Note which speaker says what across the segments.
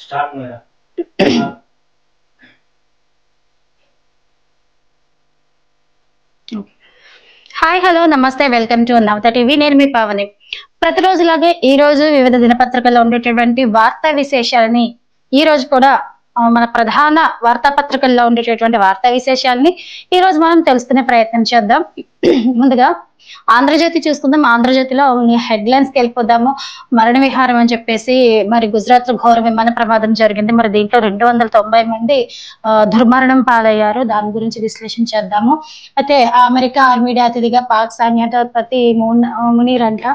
Speaker 1: Start madam.
Speaker 2: Hi hello నమస్తే welcome to Navata TV. నేను మీ పావని. ప్రతిరోజులాగే ఈ రోజు వివిధ దినపత్రికల్లో ఉండేటటువంటి వార్తా విశేషాలని ఈ రోజు కూడా మన ప్రధాన వార్తాపత్రికల్లో ఉండేటటువంటి వార్తా విశేషాలని ఈ రోజు మనం తెలుసుకునే ప్రయత్నం చేద్దాం. ముందుగా ఆంధ్రజ్యోతి చూసుకుందాం. ఆంధ్రజ్యోతిలో హెడ్లైన్స్ కి వెళ్ళిపోదాము. మరణ విహారం అని చెప్పేసి మరి గుజరాత్ లో ఘోర విమాన ప్రమాదం జరిగింది. మరి దీంట్లో 290 మంది దుర్మరణం పాలయ్యారు. దాని గురించి విశ్లేషణ చేద్దాము. అయితే అమెరికా ఆర్మీడి అతిథిగా పాక్ సైన్యాధిపతి మునీర్ అంట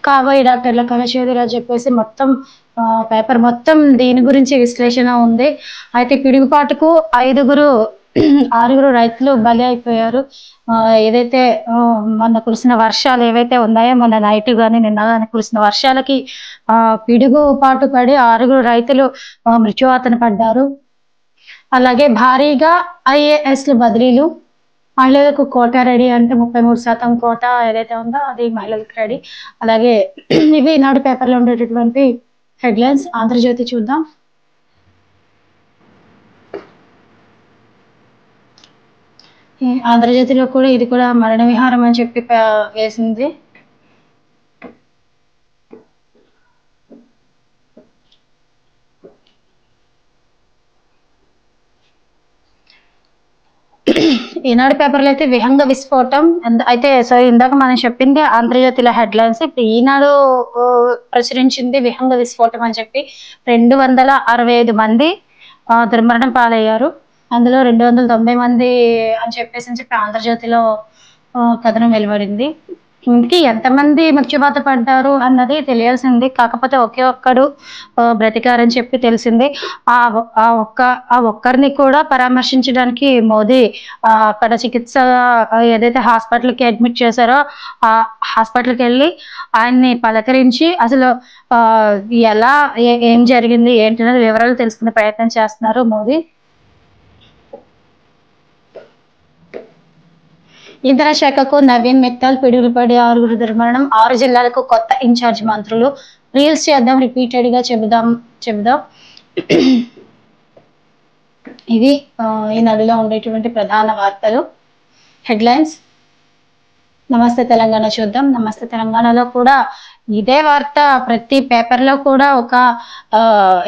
Speaker 2: కాబోయే డాక్టర్ల కళచేదురు అని చెప్పేసి మొత్తం పేపర్ మొత్తం దీని గురించి విశ్లేషణ ఉంది. అయితే పిడుగుపాటుకు ఆరుగురు రైతులు బలి అయిపోయారు. ఏదైతే మొన్న కురిసిన వర్షాలు ఏవైతే ఉన్నాయో, మొన్న నైట్ గాని నిన్న గాని కురిసిన వర్షాలకి పిడుగుపాటు పడి 6 రైతులు మృత్యువాతన పడ్డారు. అలాగే భారీగా IAS బదిలీలు. మహిళలకు కోటా రెడీ అంటే 33% కోటా ఏదైతే ఉందో అది మహిళలకు రెడీ. అలాగే ఇవి ఈనాడు పేపర్లో ఉండేటటువంటి హెడ్లైన్స్. ఆంధ్రజ్యోతి చూద్దాం. ఆంధ్రజ్యోతిలో కూడా ఇది కూడా మరణ విహారం అని చెప్పి వేసింది. ఈనాడు పేపర్లో అయితే విహంగ విస్ఫోటం అయితే ఇందాక మనం చెప్పింది ఆంధ్రజ్యోతిలో హెడ్లైన్స్. ఇప్పుడు ఈనాడు ప్రచురించింది విహంగ విస్ఫోటం అని చెప్పి 265 మంది దుర్మరణం పాలయ్యారు. అందులో 290 మంది అని చెప్పేసి ఆంధ్రజ్యోతిలో కథనం వెలువడింది. ఇంటికి ఎంతమంది మృత్యువాత పడ్డారు అన్నది తెలియాల్సింది. కాకపోతే ఒకే ఒక్కడు బ్రతికారని చెప్పి తెలిసింది. ఆ ఒక్కరిని కూడా పరామర్శించడానికి మోదీ అక్కడ చికిత్స ఏదైతే హాస్పిటల్కి అడ్మిట్ చేశారో ఆ హాస్పిటల్కి వెళ్ళి ఆయన్ని పలకరించి అసలు ఎలా ఏం జరిగింది ఏంటనేది వివరాలు తెలుసుకునే ప్రయత్నం చేస్తున్నారు మోదీ. ఇంధన శాఖకు నవీన్ మిత్తల్ పిడుగుపడి 6 దుర్మరణం. 6 జిల్లాలకు కొత్త ఇన్ఛార్జ్ మంత్రులు. రీల్స్ చేద్దాం, రిపీటెడ్ గా చెబుదాం. ఇవి ఈ నదిలో ఉండేటువంటి ప్రధాన వార్తలు, హెడ్లైన్స్. నమస్తే తెలంగాణ చూద్దాం. నమస్తే తెలంగాణలో కూడా ఇదే వార్త ప్రతి పేపర్లో కూడా ఒక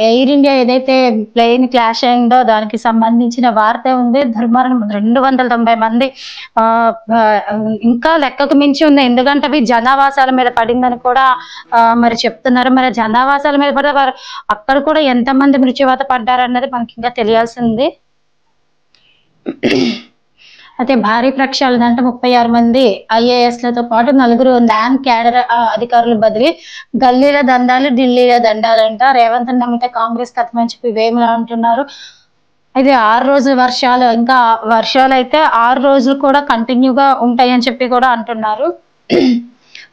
Speaker 2: ఎయిర్ ఇండియా ఏదైతే ప్లేన్ క్లాష్ అయిందో దానికి సంబంధించిన వార్త ఉంది. దుర్మరణం 290 మంది ఇంకా లెక్కకు మించి ఉంది. ఎందుకంటే అవి జనావాసాల మీద పడిందని కూడా మరి చెప్తున్నారు. మరి జనావాసాల మీద పడితే అక్కడ కూడా ఎంతమంది మృత్యువాత పడ్డారన్నది మనకి ఇంకా తెలియాల్సింది. అయితే భారీ ప్రక్షాళన అంటే 36 మంది IASలతో పాటు 4 నాన్ క్యాడర్ అధికారులు బదిలీ. గల్లీల దండాలు ఢిల్లీల దండాలంట. రేవంత్ నమ్మితే కాంగ్రెస్ కథమని చెప్పి వేముల అంటున్నారు. అయితే 6 రోజుల వర్షాలు, ఇంకా వర్షాలు అయితే 6 రోజులు కూడా కంటిన్యూగా ఉంటాయని చెప్పి కూడా అంటున్నారు.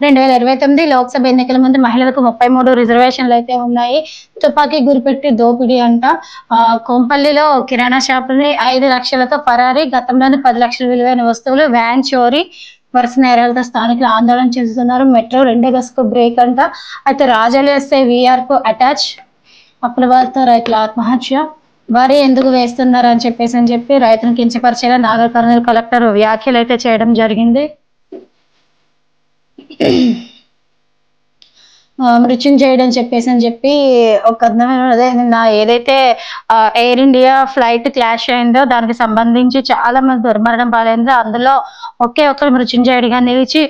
Speaker 2: 2029 లోక్సభ ఎన్నికల ముందు మహిళలకు 33 రిజర్వేషన్లు అయితే ఉన్నాయి. తుపాకీ గురిపెట్టి దోపిడీ అంట. కోంపల్లిలో కిరాణా షాపుని 5 లక్షలతో పరారీ. గతంలోనే 10 లక్షల విలువైన వస్తువులు. వ్యాన్ చోరీ. వరుస నేరాలతో స్థానికులు ఆందోళన చేస్తున్నారు. మెట్రో 2 గజకు బ్రేక్ అంట. అయితే రాజాలు వేస్తే VR కు అటాచ్. అప్పుల బాధతో రైతుల ఆత్మహత్య. వరి ఎందుకు వేస్తున్నారు అని చెప్పి రైతును కించపరిచేలా నాగర్ కర్నూలు కలెక్టర్ వ్యాఖ్యలు అయితే చేయడం జరిగింది. మృత్యుంజయుడు అని చెప్పి ఒక అదే నిన్న ఏదైతే ఎయిర్ ఇండియా ఫ్లైట్ క్లాష్ అయిందో దానికి సంబంధించి చాలా మంది దుర్మరణం పాలైందో అందులో ఒకే ఒక్కరు మృత్యుంజయుడిగా నిలిచి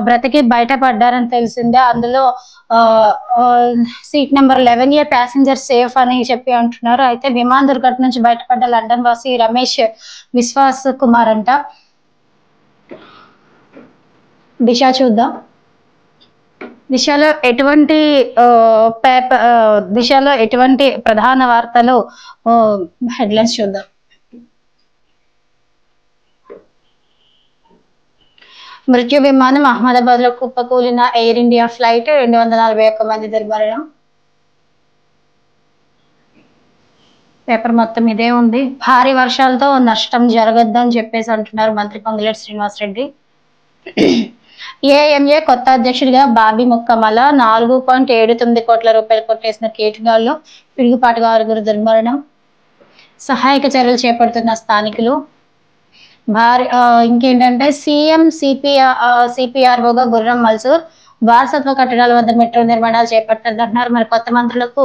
Speaker 2: బ్రతికి బయటపడ్డారని తెలిసిందే. అందులో seat number 11A passenger safe అని చెప్పి అంటున్నారు. అయితే విమాన దుర్ఘటన నుంచి బయటపడ్డ లండన్ వాసి రమేష్ విశ్వాస్ కుమార్ అంట. దిశ చూద్దాం. దిశలో ఎటువంటి ప్రధాన వార్తలు హెడ్లైన్స్ చూద్దాం. మృత్యు విమానం అహ్మదాబాద్ లో కుప్పకూలిన ఎయిర్ ఇండియా ఫ్లైట్. 241 మంది దుర్మరణం. పేపర్ మొత్తం ఇదే ఉంది. భారీ వర్షాలతో నష్టం జరగద్దని చెప్పేసి అంటున్నారు మంత్రి పొంగులేటి శ్రీనివాసరెడ్డి. ఏఎంఏ కొత్త అధ్యక్షుడిగా బాబీ ముక్కమల 4.79 కోట్ల రూపాయలు కొట్టేసిన కేటుగాల్లో పిడుగుపాటుగా 6 దుర్మరణం. సహాయక చర్యలు చేపడుతున్న స్థానికులు. ఇంకేంటంటే సీఎం సిపిఆర్ఓగా గుర్రం మల్సూర్. వారసత్వ కట్టడాల వద్ద మెట్రో నిర్మాణాలు చేపట్టాలంటున్నారు. మరి కొత్త మంత్రులకు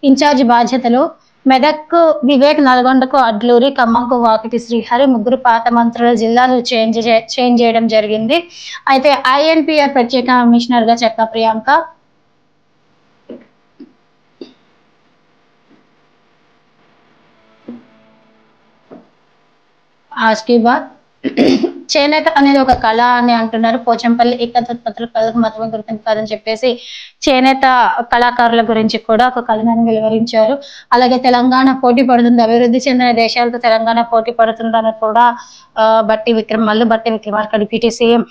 Speaker 2: ఇన్ఛార్జి బాధ్యతలు. మెదక్కు వివేక్, నల్గొండకు అడ్లూరి, ఖమ్మంకు వాకిటి శ్రీహరి. 3 పాత మంత్రుల జిల్లాలు చేంజ్ చేయడం జరిగింది. అయితే ఐఎన్పిఆర్ ప్రత్యేక కమిషనర్ గా చెక్క ప్రియాంక. ఆస్కీ బాత్. చేనేత అనేది ఒక కళ అని అంటున్నారు. పోచంపల్లి ఏకతత్పత్రుల కళకు మాత్రమే గుర్తింపు కాదని చెప్పేసి చేనేత కళాకారుల గురించి కూడా ఒక కళను వివరించారు. అలాగే తెలంగాణ పోటీ పడుతుంది, అభివృద్ధి చెందిన దేశాలతో తెలంగాణ పోటీ పడుతుందని కూడా బట్టి విక్రమార్క డిప్యూటీ సీఎం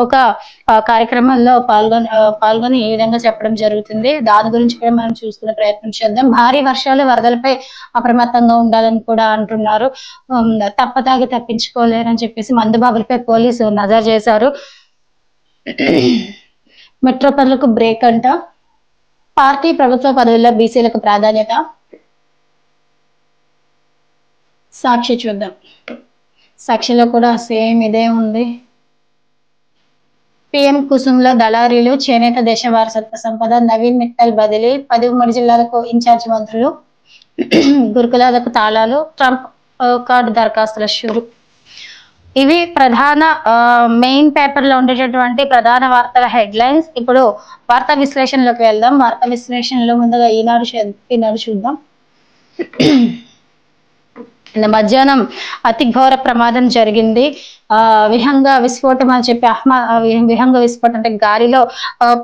Speaker 2: ఒక కార్యక్రమంలో పాల్గొని ఈ విధంగా చెప్పడం జరుగుతుంది. దాని గురించి కూడా మనం చూసుకునే ప్రయత్నం చేద్దాం. భారీ వర్షాలు, వరదలపై అప్రమత్తంగా ఉండాలని కూడా అంటున్నారు. తప్పతాగి తప్పించుకోలేరని చెప్పేసి మందుబాబులపై పోలీసు నజర్ చేశారు. మెట్రో పనులకు బ్రేక్ అంట. పార్టీ ప్రభుత్వ పదవుల్లో బీసీలకు ప్రాధాన్యత. సాక్షి చూద్దాం. సాక్షిలో కూడా సేమ్ ఇదే ఉంది. పిఎం కుసుమ్లో దళారీలు, చేనేత దేశ వారసత్వ సంపద. నవీన్ మిట్టల్ బదిలీ. 13 జిల్లాలకు ఇన్ఛార్జి మంత్రులు. గురుకులాలకు తాళాలు. ట్రంప్ కార్డు దరఖాస్తుల షురు. ఇవి ప్రధాన మెయిన్ పేపర్ లో ఉండేటటువంటి ప్రధాన వార్తల హెడ్లైన్స్. ఇప్పుడు వార్తా విశ్లేషణలోకి వెళ్దాం. వార్తా విశ్లేషణలో ముందుగా ఈనాడు చూద్దాం. మధ్యాహ్నం అతి ఘోర ప్రమాదం జరిగింది. విహంగ విస్ఫోటం అని చెప్పి విహంగ విస్ఫోటం అంటే గాలిలో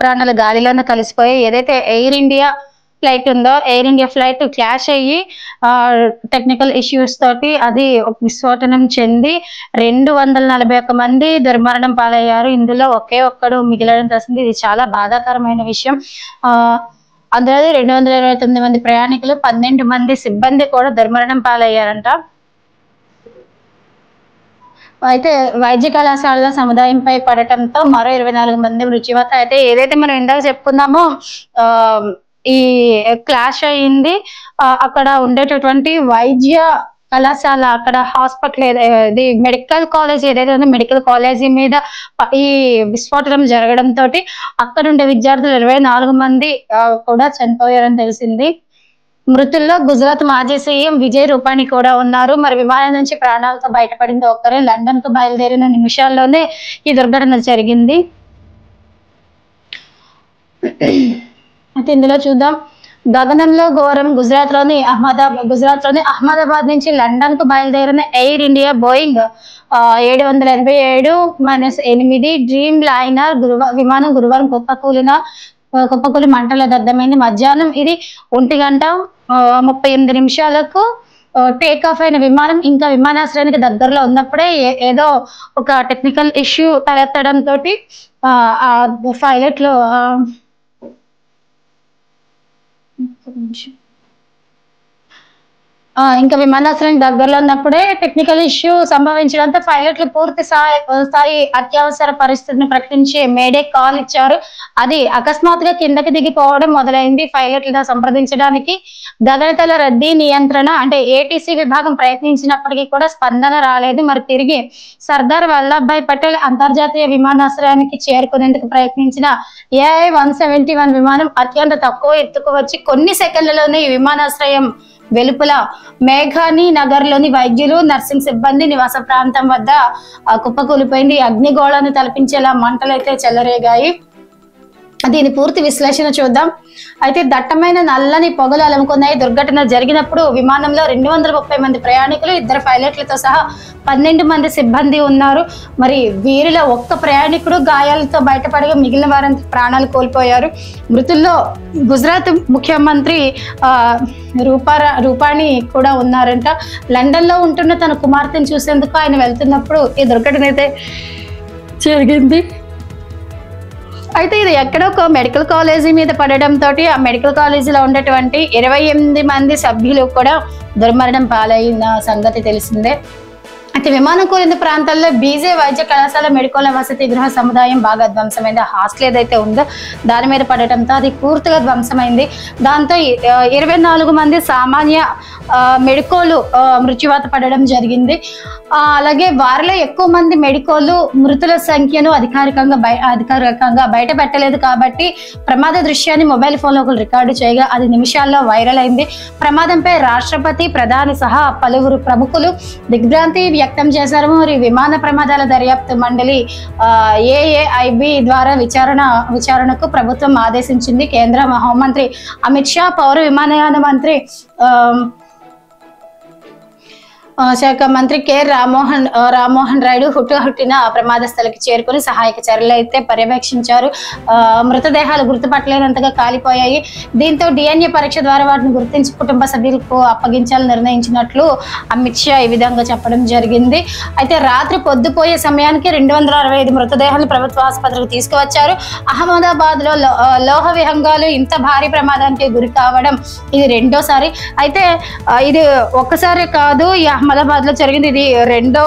Speaker 2: ప్రాణాలు గాలిలోనే కలిసిపోయి ఏదైతే ఎయిర్ ఇండియా ఫ్లైట్ ఉందో, ఎయిర్ ఇండియా ఫ్లైట్ క్లాష్ అయ్యి టెక్నికల్ ఇష్యూస్ తోటి అది విస్ఫోటనం చెంది 241 మంది దుర్మరణం పాలయ్యారు. ఇందులో ఒకే ఒక్కడు మిగిలడం తెలిసింది. ఇది చాలా బాధాకరమైన విషయం. అందులో 229 మంది ప్రయాణికులు, 12 మంది సిబ్బంది కూడా దుర్మరణం పాలయ్యారంట. అయితే వైద్య కళాశాలలో సముదాయంపై పడటంతో మరో 24 మంది మృత్యువాత. అయితే ఏదైతే మనం ఇందాక చెప్పుకున్నామో ఈ క్లాష్ అయింది, అక్కడ ఉండేటటువంటి వైద్య కళాశాల, అక్కడ హాస్పిటల్, ఇది మెడికల్ కాలేజ్ ఏదైతే ఉందో మెడికల్ కాలేజీ మీద ఈ విస్ఫోటనం జరగడంతో అక్కడ ఉండే విద్యార్థులు 24 మంది కూడా చనిపోయారని తెలిసింది. మృతుల్లో గుజరాత్ మాజీ సీఎం విజయ్ రూపానీ కూడా ఉన్నారు. మరి విమానం నుంచి ప్రాణాలతో బయటపడింది ఒక్కరే. లండన్ కు బయలుదేరిన నిమిషాల్లోనే ఈ దుర్ఘటన జరిగింది. అయితే ఇందులో చూద్దాం. గగనంలో ఘోరం. గుజరాత్ లోని అహ్మదాబాద్ నుంచి లండన్ కు బయలుదేరిన air India Boeing 787-8 dream liner విమానం గురువారం కుప్పకూలి మంటల దగ్ధమైంది. మధ్యాహ్నం ఇది 1:38 టేక్ ఆఫ్ అయిన విమానం ఇంకా విమానాశ్రయానికి దగ్గరలో ఉన్నప్పుడే ఏదో ఒక టెక్నికల్ ఇష్యూ తలెత్తడంతో పైలట్లు ఇంకా విమానాశ్రయానికి దగ్గరలో ఉన్నప్పుడే టెక్నికల్ ఇష్యూ సంభవించడంతో పైలట్లు పూర్తి స్థాయి అత్యవసర పరిస్థితిని ప్రకటించి మేడే కాల్ ఇచ్చారు. అది అకస్మాత్తుగా కిందకి దిగిపోవడం మొదలైంది. పైలట్లను సంప్రదించడానికి గగనతల రద్దీ నియంత్రణ అంటే ఏటీసీ విభాగం ప్రయత్నించినప్పటికీ కూడా స్పందన రాలేదు. మరి తిరిగి సర్దార్ వల్లభాయ్ పటేల్ అంతర్జాతీయ విమానాశ్రయానికి చేరుకునేందుకు ప్రయత్నించిన AI-171 విమానం అత్యంత తక్కువ ఎత్తుకు వచ్చి కొన్ని సెకండ్లలోనే ఈ విమానాశ్రయం వెలుపల మేఘాని నగర్ లోని వైద్యులు, నర్సింగ్ సిబ్బంది నివాస ప్రాంతం వద్ద కుప్పకూలిపోయింది. అగ్నిగోళాన్ని తలపించేలా మంటలైతే చెలరేగాయి. దీని పూర్తి విశ్లేషణ చూద్దాం. అయితే దట్టమైన నల్లని పొగలు అలుముకున్నాయి. దుర్ఘటన జరిగినప్పుడు విమానంలో 230 మంది ప్రయాణికులు, 2 పైలట్లతో సహా 12 మంది సిబ్బంది ఉన్నారు. మరి వీరిలో ఒక్క ప్రయాణికుడు గాయాలతో బయటపడగా మిగిలిన వారంతా ప్రాణాలు కోల్పోయారు. మృతుల్లో గుజరాత్ ముఖ్యమంత్రి రూపానీ కూడా ఉన్నారంట. లండన్ లో ఉంటున్న తన కుమార్తెను చూసేందుకు ఆయన వెళ్తున్నప్పుడు ఈ దుర్ఘటన అయితే జరిగింది. అయితే ఇది ఎక్కడో ఒక మెడికల్ కాలేజీ మీద పడడంతో ఆ మెడికల్ కాలేజీలో ఉండేటువంటి 28 మంది సభ్యులు కూడా దుర్మరణం పాలైన సంగతి తెలిసిందే. అయితే విమానం కూలిన ప్రాంతాల్లో బీజే వైద్య కళాశాల మెడికల్ వసతి గృహ సముదాయం బాగా ధ్వంసమైంది. హాస్టల్ ఏదైతే ఉందో దాని మీద పడటంతో అది పూర్తిగా ధ్వంసమైంది. దాంతో 24 మంది సామాన్య మెడికోలు మృత్యువాత పడడం జరిగింది. అలాగే వారిలో ఎక్కువ మంది మెడికోలు మృతుల సంఖ్యను అధికారికంగా బయట పెట్టలేదు కాబట్టి ప్రమాద దృశ్యాన్ని మొబైల్ ఫోన్లో ఒకరు రికార్డు చేయగా అది నిమిషాల్లో వైరల్ అయింది. ప్రమాదంపై రాష్ట్రపతి, ప్రధాని సహా పలువురు ప్రముఖులు దిగ్భ్రాంతి వ్యక్తం చేశారు. మరి విమాన ప్రమాదాల దర్యాప్తు మండలి AAIB ద్వారా విచారణకు ప్రభుత్వం ఆదేశించింది. కేంద్ర హోంమంత్రి అమిత్ షా, పౌర విమానయాన మంత్రి శాఖ మంత్రి కె రామ్మోహన్ రాయుడు హుట్టున ప్రమాద స్థలికి చేరుకుని సహాయక చర్యలు అయితే పర్యవేక్షించారు. మృతదేహాలు గుర్తుపట్టలేనంతగా కాలిపోయాయి. దీంతో DNA పరీక్ష ద్వారా వాటిని గుర్తించి కుటుంబ సభ్యులకు అప్పగించాలని నిర్ణయించినట్లు అమిత్ షా ఈ విధంగా చెప్పడం జరిగింది. అయితే రాత్రి పొద్దుపోయే సమయానికి 265 మృతదేహాలు ప్రభుత్వ ఆసుపత్రికి తీసుకువచ్చారు. అహ్మదాబాద్ లో లోహ విహంగాలు ఇంత భారీ ప్రమాదానికి గురి కావడం ఇది రెండోసారి. అయితే ఇది ఒక్కసారి కాదు, అహ్మదాబాద్ లో జరిగింది. ఇది రెండో